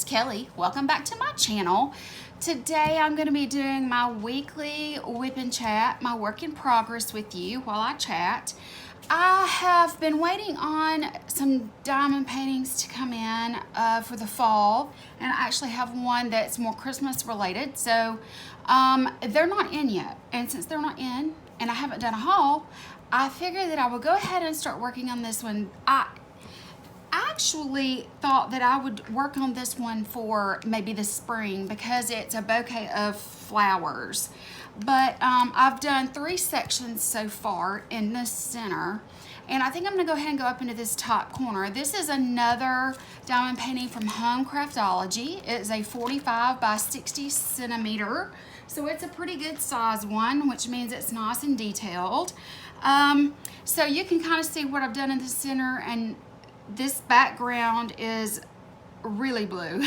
Kelly. Welcome back to my channel. Today I'm going to be doing my weekly WIP and chat, my work in progress with you while I chat. I have been waiting on some diamond paintings to come in for the fall, and I actually have one that's more Christmas related, so they're not in yet. And since they're not in and I haven't done a haul, I figured that I would go ahead and start working on this one. I actually thought that I would work on this one for maybe the spring because it's a bouquet of flowers. But I've done 3 sections so far in the center, and I think I'm going to go ahead and go up into this top corner. This is another diamond painting from Home Craftology. It is a 45 by 60 centimeter, so it's a pretty good size one, which means it's nice and detailed. So you can kind of see what I've done in the center, and this background is really blue.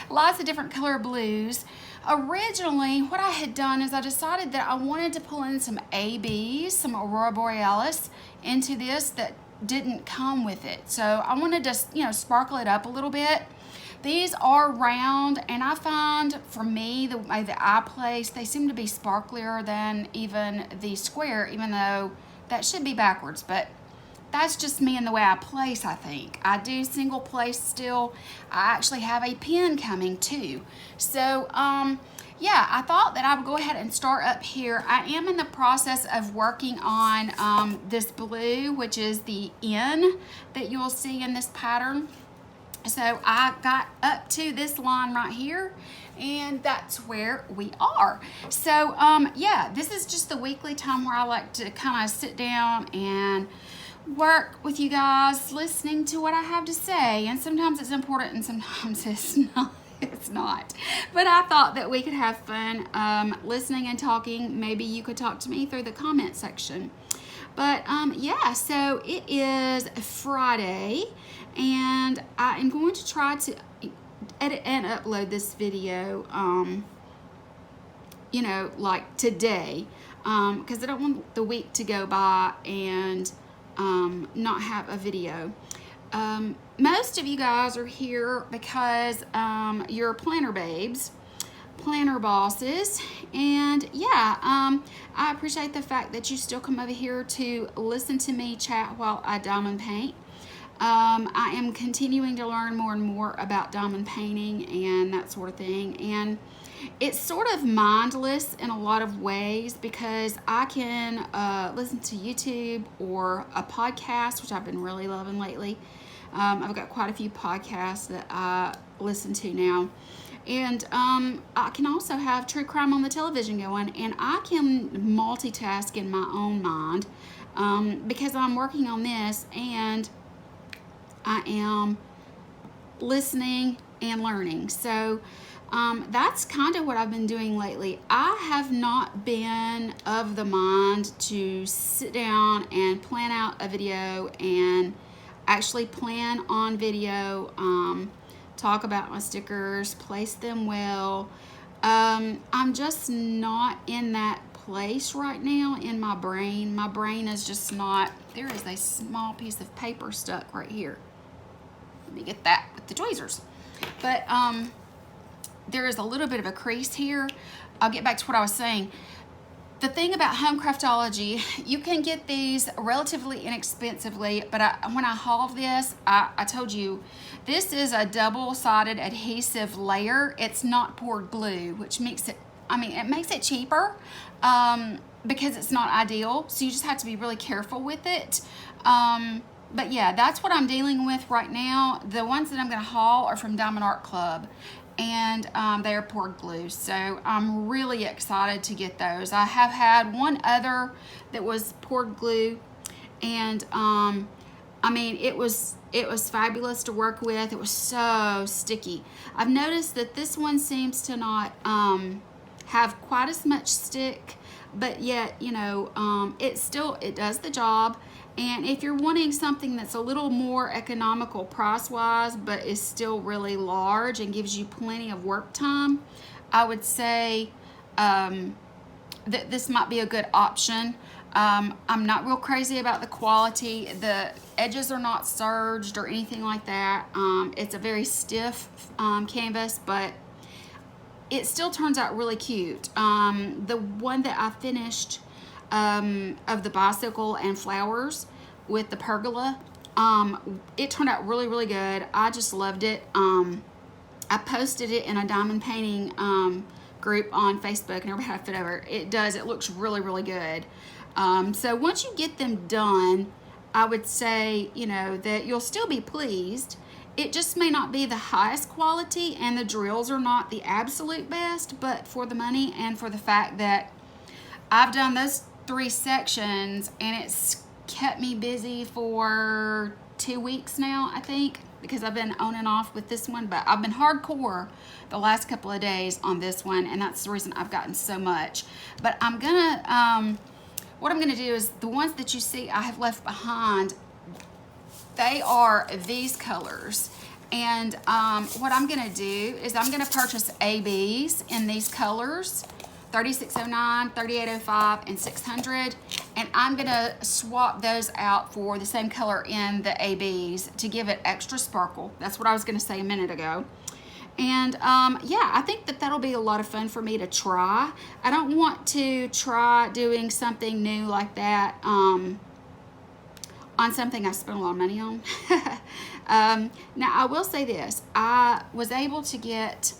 Lots of different color blues. Originally, what I had done is I decided that I wanted to pull in some ABs, some Aurora Borealis, into this that didn't come with it. So I wanted to, sparkle it up a little bit. These are round, and I find, for me, the way that I place, they seem to be sparklier than even the square, even though that should be backwards, but that's just me and the way I place, I think. I do single place still. I actually have a pen coming too. So, yeah, I thought that I would go ahead and start up here. I am in the process of working on this blue, which is the N that you'll see in this pattern. So I got up to this line right here, and that's where we are. So, yeah, this is just the weekly time where I like to kind of sit down and work with you guys, listening to what I have to say, and sometimes it's important and sometimes it's not. But I thought that we could have fun listening and talking. Maybe you could talk to me through the comment section. But yeah, so it is Friday, and I am going to try to edit and upload this video like today, because I don't want the week to go by and not have a video. Most of you guys are here because you're planner babes, planner bosses, and yeah, I appreciate the fact that you still come over here to listen to me chat while I diamond paint. I am continuing to learn more and more about diamond painting and that sort of thing, and it's sort of mindless in a lot of ways because I can listen to YouTube or a podcast, which I've been really loving lately. I've got quite a few podcasts that I listen to now, and I can also have true crime on the television going, and I can multitask in my own mind because I'm working on this and I am listening and learning. So that's kind of what I've been doing lately. I have not been of the mind to sit down and plan out a video and actually plan on video, talk about my stickers, place them well. I'm just not in that place right now in my brain. My brain is just not. There is a small piece of paper stuck right here. Let me get that with the tweezers. But there is a little bit of a crease here. I'll get back to what I was saying. The thing about Home Craftology, you can get these relatively inexpensively, but when I hauled this, I told you, this is a double-sided adhesive layer. It's not poured glue, which makes it, it makes it cheaper because it's not ideal, so you just have to be really careful with it. But yeah, that's what I'm dealing with right now. The ones that I'm going to haul are from Diamond Art Club, and they're poured glue, so I'm really excited to get those. I have had one other that was poured glue, and it was fabulous to work with. It was so sticky. I've noticed that this one seems to not have quite as much stick, but yet it does the job. And if you're wanting something that's a little more economical price-wise, but is still really large and gives you plenty of work time, I would say that this might be a good option. I'm not real crazy about the quality. The edges are not serged or anything like that. It's a very stiff canvas, but it still turns out really cute. The one that I finished of the bicycle and flowers with the pergola, it turned out really, really good. I just loved it. I posted it in a diamond painting group on Facebook, and everybody had to fit over. It looks really, really good. So once you get them done, I would say, you know, that you'll still be pleased. It just may not be the highest quality, and the drills are not the absolute best, but for the money and for the fact that I've done those 3 sections and it's kept me busy for 2 weeks now, I think, because I've been on and off with this one, but I've been hardcore the last couple of days on this one, and that's the reason I've gotten so much. But I'm gonna, what I'm gonna do is the ones that you see I have left behind, they are these colors. And what I'm gonna do is I'm gonna purchase ABs in these colors, 3609, 3805, and 600. And I'm gonna swap those out for the same color in the ABs to give it extra sparkle. That's what I was gonna say a minute ago. And yeah, I think that that'll be a lot of fun for me to try. I don't want to try doing something new like that on something I spent a lot of money on. Now, I will say this. I was able to get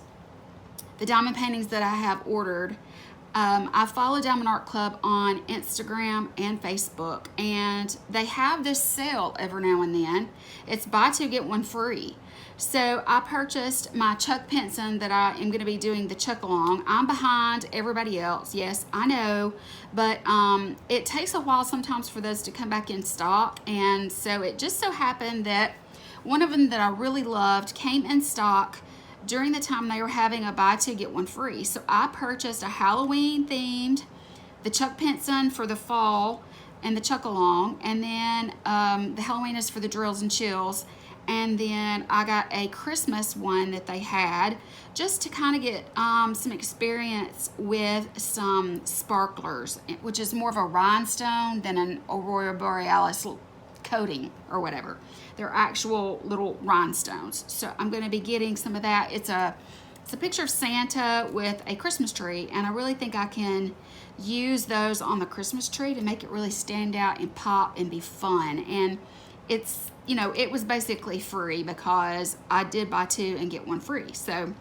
the diamond paintings that I have ordered. I follow Diamond Art Club on Instagram and Facebook, and they have this sale every now and then. It's buy 2 get 1 free. So I purchased my Chuck Pinson that I am going to be doing the Chuck along. I'm behind everybody else, yes, I know, but it takes a while sometimes for those to come back in stock, and so it just so happened that one of them that I really loved came in stock during the time they were having a buy 2 get 1 free. So I purchased a Halloween themed, the Chuck Pinson for the fall and the Chuck along, and then the Halloween is for the drills and chills. And then I got a Christmas one that they had just to kind of get some experience with some sparklers, which is more of a rhinestone than an Aurora Borealis coating or whatever. They're actual little rhinestones. So I'm going to be getting some of that. It's a picture of Santa with a Christmas tree, and I really think I can use those on the Christmas tree to make it really stand out and pop and be fun. And it's, you know, it was basically free because I did buy 2 and get 1 free. So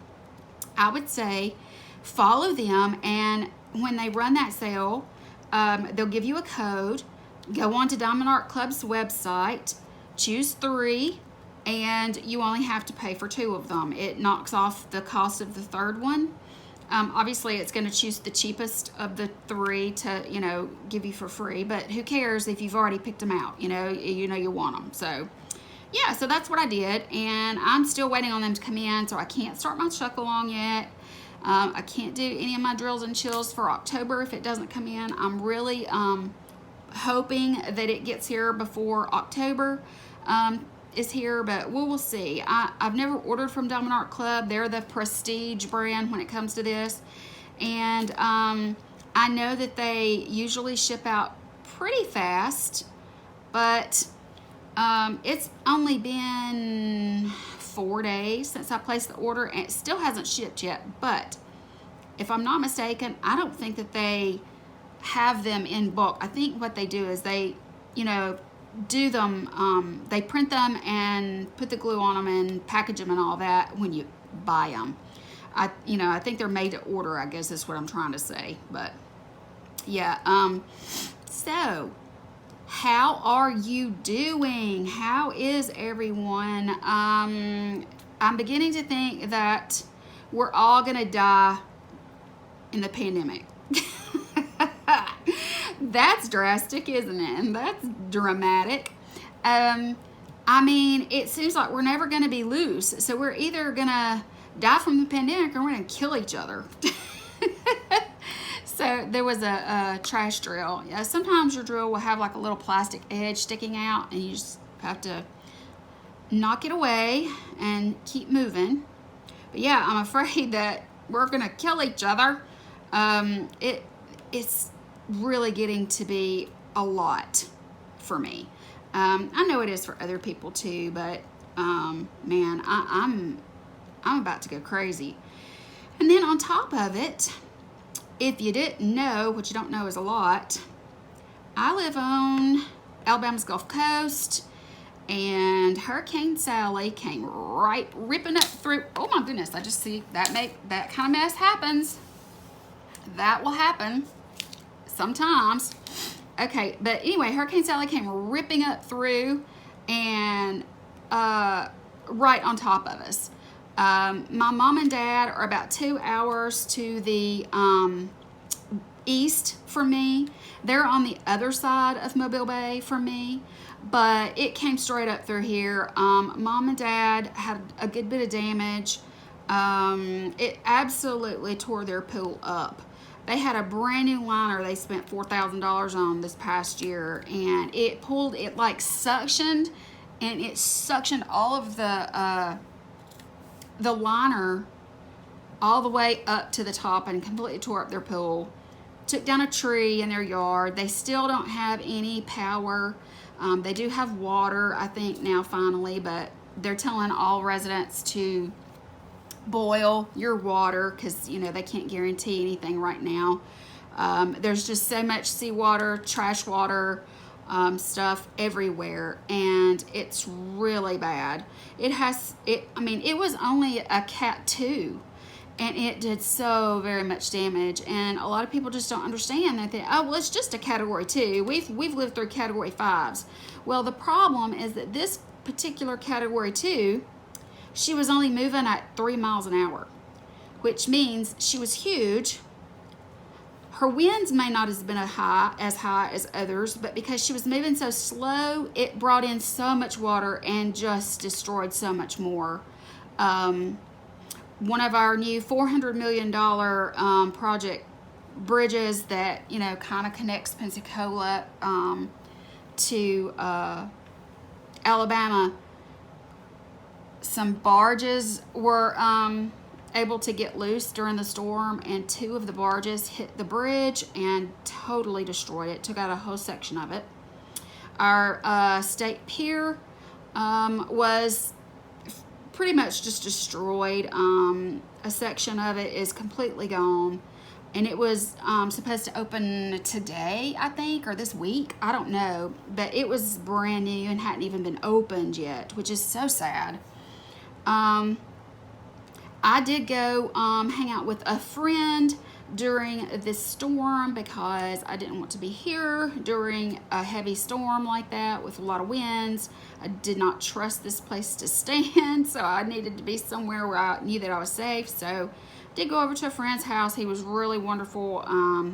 I would say follow them, and when they run that sale, they'll give you a code. Go on to Diamond Art Club's website, choose 3, and you only have to pay for 2 of them. It knocks off the cost of the 3rd one. Obviously, it's going to choose the cheapest of the 3 to, you know, give you for free. But who cares if you've already picked them out? You know you want them. So, yeah, so that's what I did. And I'm still waiting on them to come in, so I can't start my Chuck along yet. I can't do any of my drills and chills for October if it doesn't come in. I'm really hoping that it gets here before October is here, but we'll see. I've never ordered from Diamond Art Club. They're the prestige brand when it comes to this, and I know that they usually ship out pretty fast, but it's only been 4 days since I placed the order, and it still hasn't shipped yet. But if I'm not mistaken, I don't think that they have them in bulk. I think what they do is they, you know, do them, they print them and put the glue on them and package them and all that when you buy them. I think they're made to order, I guess is what I'm trying to say. But yeah, so how are you doing? How is everyone? I'm beginning to think that we're all gonna die in the pandemic. That's drastic, isn't it? And that's dramatic. I mean, it seems like we're never going to be loose. So we're either going to die from the pandemic or we're going to kill each other. So there was a trash drill. Yeah, sometimes your drill will have like a little plastic edge sticking out, and you just have to knock it away and keep moving. But yeah, I'm afraid that we're going to kill each other. it's really getting to be a lot for me. I know it is for other people too, but man, I'm about to go crazy. And then on top of it, if you didn't know, which you don't know is a lot, I live on Alabama's Gulf Coast, and Hurricane Sally came right ripping up through. Oh my goodness, I just see that kind of mess happens. That will happen sometimes. Okay, but anyway, Hurricane Sally came ripping up through and right on top of us. My mom and dad are about 2 hours to the east from me. They're on the other side of Mobile Bay from me, but it came straight up through here. Mom and dad had a good bit of damage. It absolutely tore their pool up. They had a brand new liner they spent $4,000 on this past year, and it pulled, it like suctioned, and it suctioned all of the liner all the way up to the top and completely tore up their pool. Took down a tree in their yard. They still don't have any power. They do have water, I think, now finally, but they're telling all residents to boil your water because, you know, they can't guarantee anything right now. There's just so much seawater, trash water, stuff everywhere, and it's really bad. I mean, it was only a Cat 2, and it did so very much damage, and a lot of people just don't understand that. Oh, well, it's just a Category 2. We've lived through Category 5s. Well, the problem is that this particular Category 2, she was only moving at 3 miles an hour, which means she was huge. Her winds may not have been as high as others, but because she was moving so slow, it brought in so much water and just destroyed so much more. One of our new $400 million project bridges that, you know, kind of connects Pensacola to Alabama, some barges were able to get loose during the storm, and 2 of the barges hit the bridge and totally destroyed it, took out a whole section of it. Our state pier was pretty much just destroyed. A section of it is completely gone, and it was supposed to open today, I think, or this week, I don't know, but it was brand new and hadn't even been opened yet, which is so sad. I did go hang out with a friend during this storm because I didn't want to be here during a heavy storm like that with a lot of winds. I did not trust this place to stand, so I needed to be somewhere where I knew that I was safe. So I did go over to a friend's house. He was really wonderful,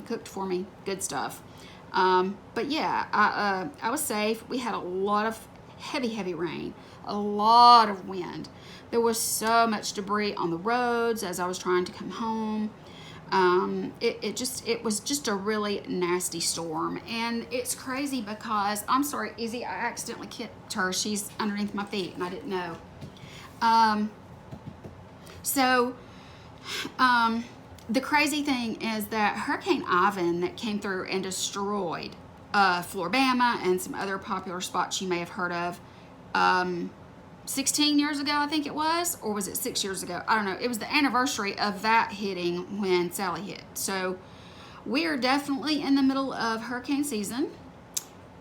cooked for me, good stuff. But yeah, I was safe. We had a lot of heavy rain, a lot of wind. There was so much debris on the roads as I was trying to come home. It was just a really nasty storm, and it's crazy because, I'm sorry, Izzy, I accidentally kicked her. She's underneath my feet and I didn't know. The crazy thing is that Hurricane Ivan that came through and destroyed Floribama and some other popular spots you may have heard of 16 years ago, I think it was, or was it 6 years ago? I don't know. It was the anniversary of that hitting when Sally hit. So we are definitely in the middle of hurricane season,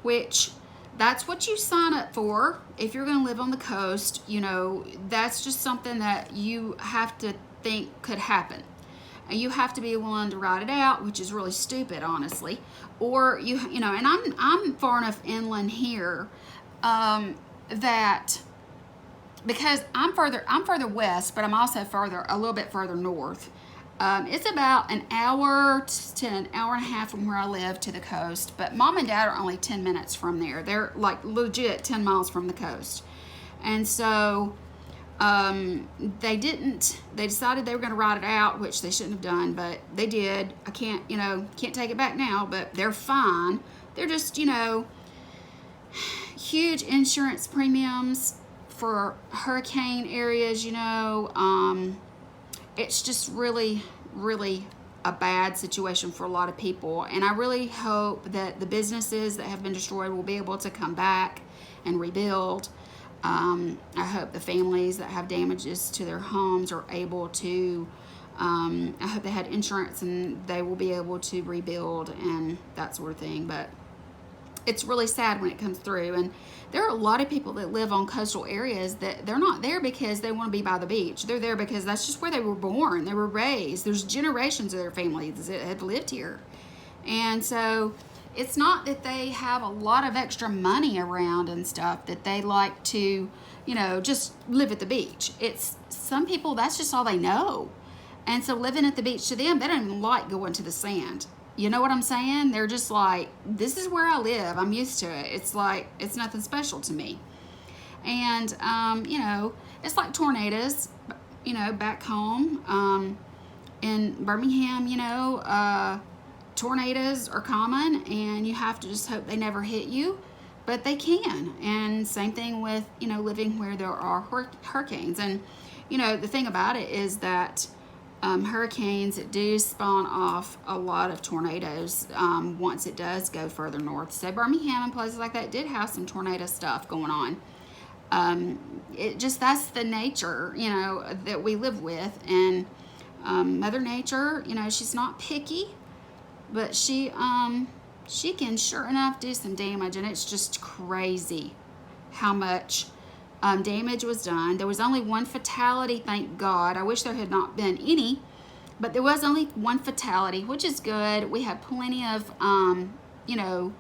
which that's what you sign up for if you're going to live on the coast. You know, that's just something that you have to think could happen. And you have to be willing to ride it out, which is really stupid, honestly. Or you know, and I'm far enough inland here that, because I'm further west, but I'm also a little bit further north. It's about an hour to an hour and a half from where I live to the coast, but Mom and Dad are only 10 minutes from there. They're like legit 10 miles from the coast. And so they decided they were going to ride it out, which they shouldn't have done, but they did. I can't take it back now, but they're fine. They're just, huge insurance premiums for hurricane areas, it's just really, really a bad situation for a lot of people. And I really hope that the businesses that have been destroyed will be able to come back and rebuild. I hope the families that have damages to their homes are able to, I hope they had insurance and they will be able to rebuild and that sort of thing. But it's really sad when it comes through. And there are a lot of people that live on coastal areas that they're not there because they want to be by the beach. They're there because that's just where they were born. They were raised. There's generations of their families that have lived here. And so it's not that they have a lot of extra money around and stuff that they like to, you know, just live at the beach. It's some people, that's just all they know. And so living at the beach to them, they don't even like going to the sand. You know what I'm saying? They're just like, this is where I live. I'm used to it. It's like, it's nothing special to me. And, you know, it's like tornadoes, you know, back home in Birmingham, you know, tornadoes are common and you have to just hope they never hit you, but they can. And same thing with, you know, living where there are hurricanes. And, you know, the thing about it is that hurricanes do spawn off a lot of tornadoes once it does go further north. So Birmingham and places like that did have some tornado stuff going on. It just, that's the nature, you know, that we live with. And Mother Nature, you know, she's not picky, but she can sure enough do some damage. And it's just crazy how much damage was done. There was only one fatality, thank God. I wish there had not been any, but there was only one fatality, which is good. We had plenty of, you know,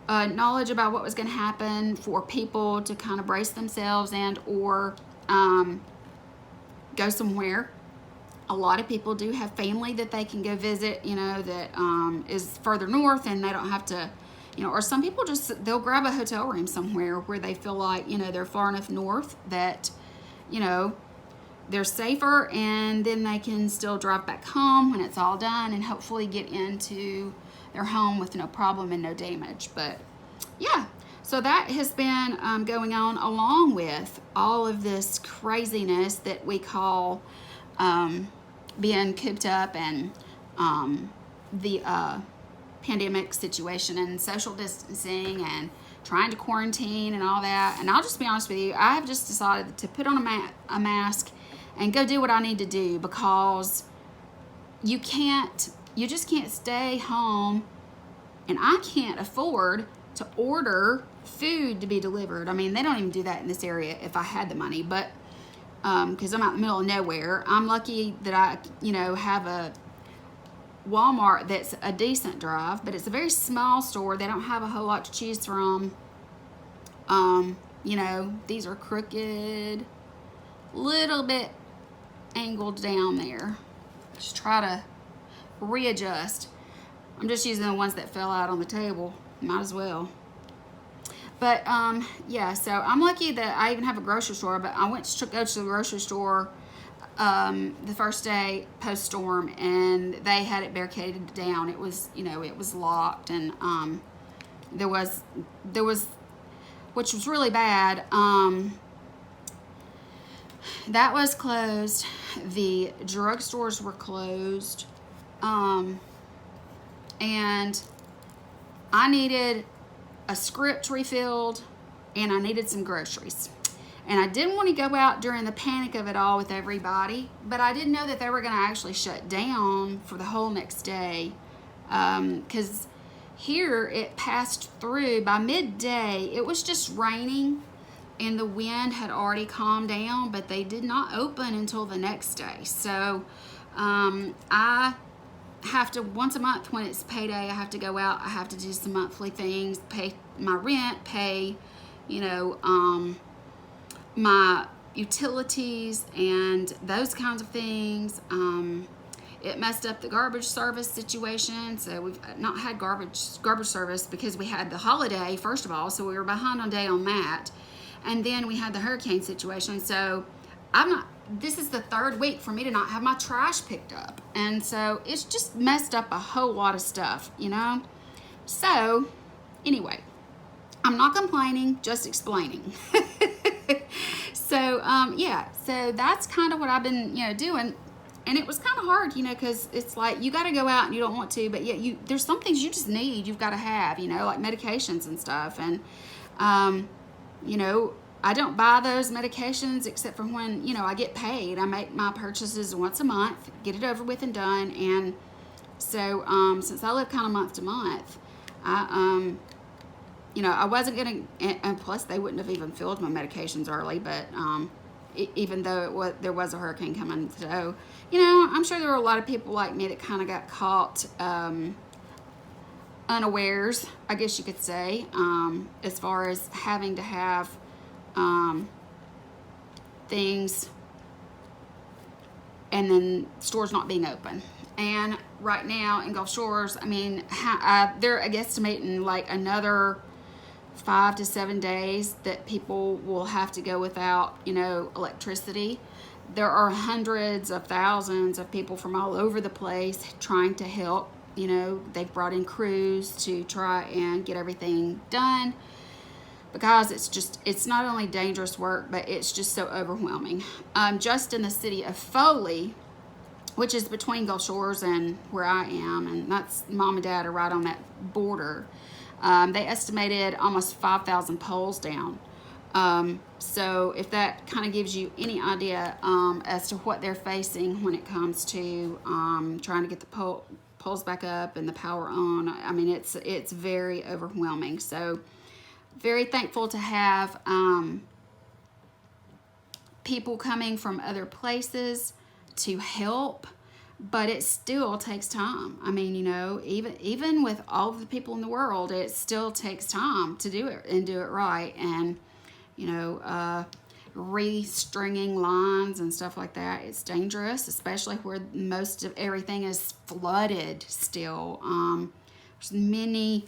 knowledge about what was going to happen for people to kind of brace themselves and or go somewhere. A lot of people do have family that they can go visit, you know, that is further north and they don't have to, you know, or some people just, they'll grab a hotel room somewhere where they feel like, you know, they're far enough north that, you know, they're safer and then they can still drive back home when it's all done and hopefully get into their home with no problem and no damage. But yeah, so that has been going on along with all of this craziness that we call being cooped up and the pandemic situation and social distancing and trying to quarantine and all that. And I'll just be honest with you, I have just decided to put on a mask and go do what I need to do, because you just can't stay home, and I can't afford to order food to be delivered. I mean, they don't even do that in this area if I had the money, but because I'm out in the middle of nowhere. I'm lucky that I, you know, have a Walmart that's a decent drive, but it's a very small store. They don't have a whole lot to choose from. You know, these are crooked, little bit angled down there. Just try to readjust. I'm just using the ones that fell out on the table. Might as well. But yeah, so I'm lucky that I even have a grocery store, but I went to go to the grocery store the first day post-storm, and they had it barricaded down. It was, you know, it was locked, and there was, which was really bad. That was closed. The drugstores were closed, and I needed a script refilled, and I needed some groceries. And I didn't want to go out during the panic of it all with everybody, but I didn't know that they were going to actually shut down for the whole next day, because here it passed through. By midday, it was just raining, and the wind had already calmed down, but they did not open until the next day. So I have to, once a month when it's payday, I have to go out. I have to do some monthly things, pay my rent, pay, you know, my utilities and those kinds of things. It messed up the garbage service situation, so we've not had garbage service because we had the holiday, first of all, so we were behind on day on that, and then we had the hurricane situation. So this is the third week for me to not have my trash picked up, and so it's just messed up a whole lot of stuff, you know. So anyway, I'm not complaining, just explaining. So yeah, so that's kind of what I've been, you know, doing. and it was kind of hard, you know, because it's like you got to go out and you don't want to, but yet there's some things you just need, you've got to have, you know, like medications and stuff. And you know, I don't buy those medications except for when, you know, I get paid. I make my purchases once a month, get it over with and done. And so since I live kind of month to month, you know, I wasn't going to, and plus they wouldn't have even filled my medications early, but even though there was a hurricane coming. So, you know, I'm sure there were a lot of people like me that kind of got caught unawares, I guess you could say, as far as having to have things and then stores not being open. And right now in Gulf Shores, I mean, they're estimating like another 5 to 7 days that people will have to go without, you know, electricity. There are hundreds of thousands of people from all over the place trying to help. You know, they've brought in crews to try and get everything done, because it's not only dangerous work, but it's just so overwhelming. Just in the city of Foley, which is between Gulf Shores and where I am, and that's mom and dad are right on that border. They estimated almost 5,000 poles down. So if that kind of gives you any idea as to what they're facing when it comes to trying to get the poles back up and the power on, I mean, it's very overwhelming. So very thankful to have people coming from other places to help, but it still takes time. I mean, you know, even with all of the people in the world, it still takes time to do it and do it right. And, you know, restringing lines and stuff like that, it's dangerous, especially where most of everything is flooded still. There's many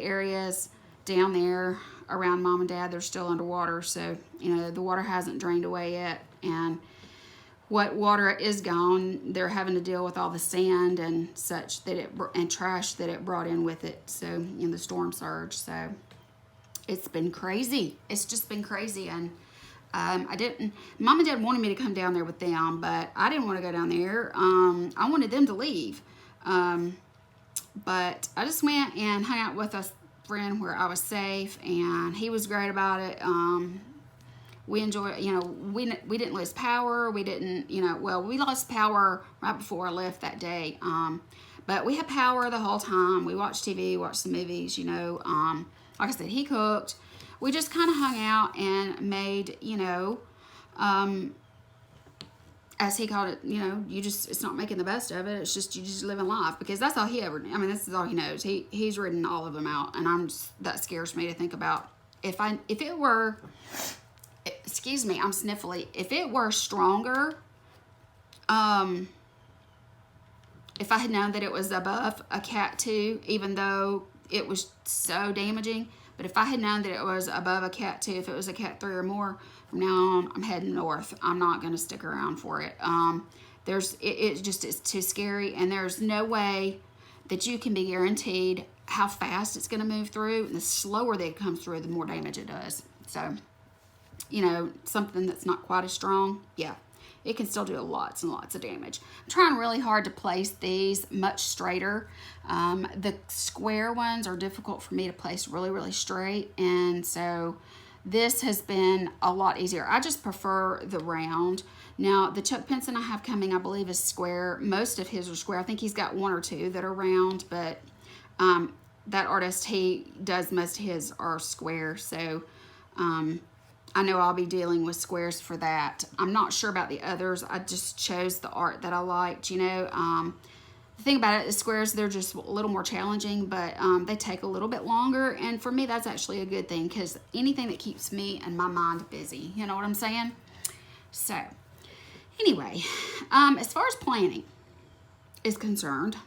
areas down there around mom and dad, they're still underwater. So, you know, the water hasn't drained away yet. And what water is gone, they're having to deal with all the sand and such and trash that it brought in with it. So, you know, the storm surge. So it's been crazy. It's just been crazy. And mom and dad wanted me to come down there with them, but I didn't want to go down there. I wanted them to leave. But I just went and hung out with a friend where I was safe, and he was great about it. We enjoyed, you know, we didn't lose power. We didn't, you know, well, we lost power right before I left that day. But we had power the whole time. We watched TV, watched some movies, you know. Like I said, he cooked. We just kind of hung out and made, you know, as he called it, you know, it's not making the best of it. It's just, you just living life, because that's all he ever knew. I mean, this is all he knows. He's written all of them out, and that scares me to think about. If it were, excuse me, I'm sniffly. If it were stronger, if I had known that it was above a Cat 2, even though it was so damaging, but if I had known that it was above a Cat 2, if it was a Cat 3 or more, from now on, I'm heading north. I'm not going to stick around for it. It's too scary, and there's no way that you can be guaranteed how fast it's going to move through. And the slower that it comes through, the more damage it does. So, you know, something that's not quite as strong, yeah, it can still do lots and lots of damage. I'm trying really hard to place these much straighter. The square ones are difficult for me to place really, really straight, and so this has been a lot easier. I just prefer the round. Now, the Chuck Pinson I have coming, I believe, is square. Most of his are square. I think he's got one or two that are round, but that artist, he does most of his are square. So I know I'll be dealing with squares for that. I'm not sure about the others. I just chose the art that I liked, you know. The thing about it is squares, they're just a little more challenging, but they take a little bit longer. And for me, that's actually a good thing, because anything that keeps me and my mind busy, you know what I'm saying? So anyway, as far as planning is concerned,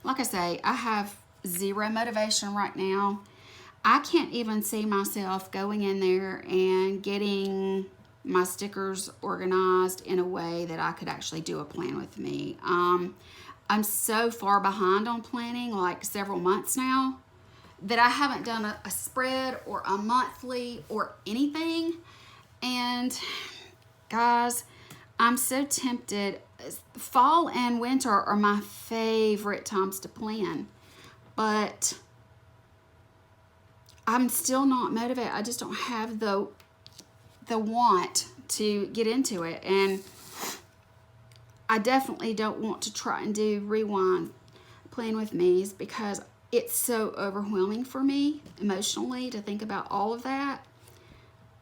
like I say, I have zero motivation right now. I can't even see myself going in there and getting my stickers organized in a way that I could actually do a plan with me. I'm so far behind on planning, like several months now, that I haven't done a spread or a monthly or anything. And guys, I'm so tempted. fall and winter are my favorite times to plan, but I'm still not motivated. I just don't have the want to get into it, and I definitely don't want to try and do rewind plan with me's because it's so overwhelming for me emotionally to think about all of that,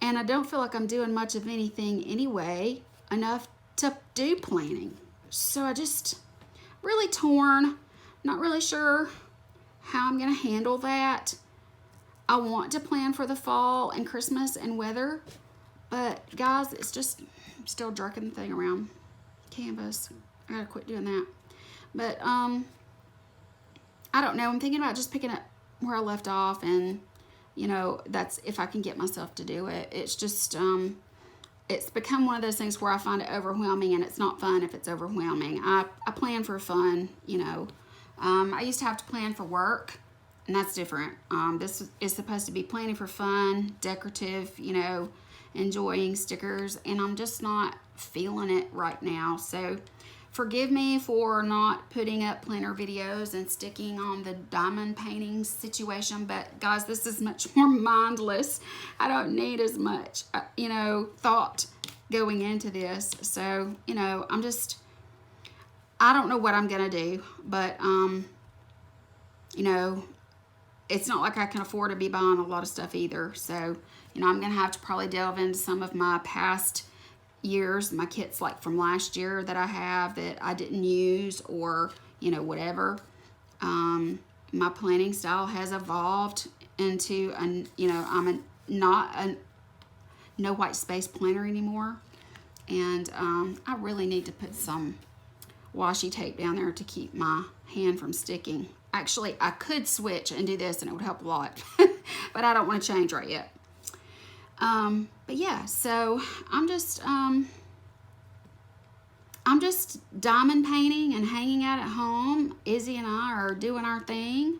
and I don't feel like I'm doing much of anything anyway enough to do planning. So I just really torn, not really sure how I'm gonna handle that. I want to plan for the fall and Christmas and weather, but guys, it's just I'm still jerking the thing around canvas. I gotta quit doing that. But I don't know. I'm thinking about just picking up where I left off, and you know, that's if I can get myself to do it. It's just it's become one of those things where I find it overwhelming, and it's not fun if it's overwhelming. I plan for fun, you know. I used to have to plan for work, and that's different. This is supposed to be planning for fun, decorative, you know, enjoying stickers, and I'm just not feeling it right now. So forgive me for not putting up planner videos and sticking on the diamond painting situation, but guys, this is much more mindless. I don't need as much, you know, thought going into this. So, you know, I don't know what I'm gonna do, but you know, it's not like I can afford to be buying a lot of stuff either. So, you know, I'm gonna have to probably delve into some of my past years, my kits like from last year that I have that I didn't use, or you know, whatever. My planning style has evolved into you know, I'm not a no white space planner anymore, and I really need to put some washi tape down there to keep my hand from sticking. Actually, I could switch and do this and it would help a lot, but I don't want to change right yet. But yeah, so I'm just diamond painting and hanging out at home. Izzy and I are doing our thing.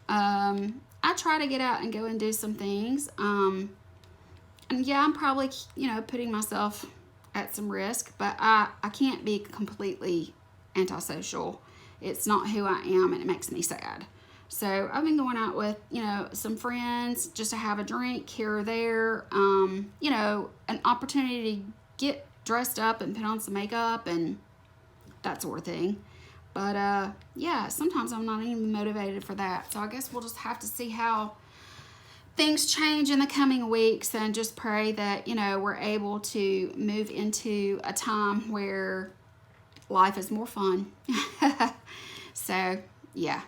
I try to get out and go and do some things. And yeah, I'm probably, you know, putting myself at some risk, but I can't be completely antisocial. It's not who I am, and it makes me sad. So I've been going out with, you know, some friends just to have a drink here or there. You know, an opportunity to get dressed up and put on some makeup and that sort of thing. But yeah, sometimes I'm not even motivated for that. So I guess we'll just have to see how things change in the coming weeks, and just pray that, you know, we're able to move into a time where life is more fun. So yeah.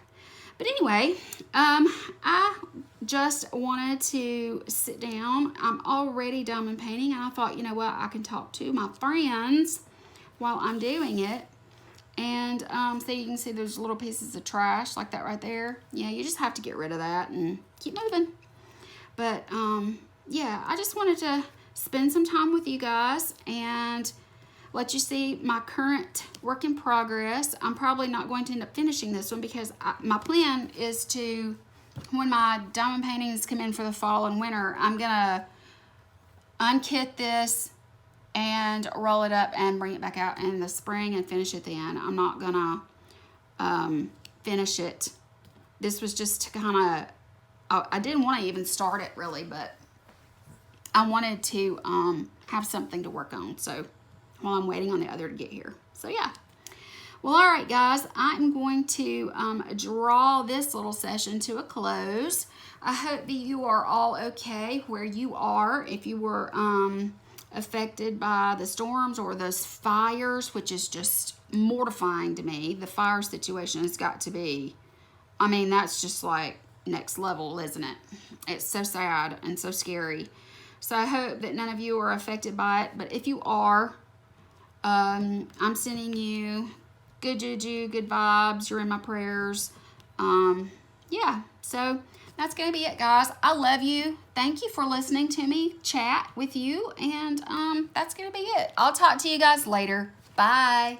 But anyway, I just wanted to sit down. I'm already diamond painting, and I thought, you know what, I can talk to my friends while I'm doing it. And so you can see those little pieces of trash like that right there. Yeah, you just have to get rid of that and keep moving. But yeah, I just wanted to spend some time with you guys and let you see my current work in progress. I'm probably not going to end up finishing this one because my plan is to, when my diamond paintings come in for the fall and winter, I'm gonna unkit this and roll it up and bring it back out in the spring and finish it then. I'm not gonna finish it. This was just to kind of, I didn't want to even start it really, but I wanted to have something to work on. So while I'm waiting on the other to get here. So yeah. Well, all right, guys, I'm going to draw this little session to a close. I hope that you are all okay where you are. If you were affected by the storms or those fires, which is just mortifying to me. The fire situation has got to be, I mean, that's just like next level, isn't it? It's so sad and so scary. So I hope that none of you are affected by it. But if you are, I'm sending you good juju, good vibes. You're in my prayers. Yeah, so that's going to be it, guys. I love you. Thank you for listening to me chat with you. And that's going to be it. I'll talk to you guys later. Bye.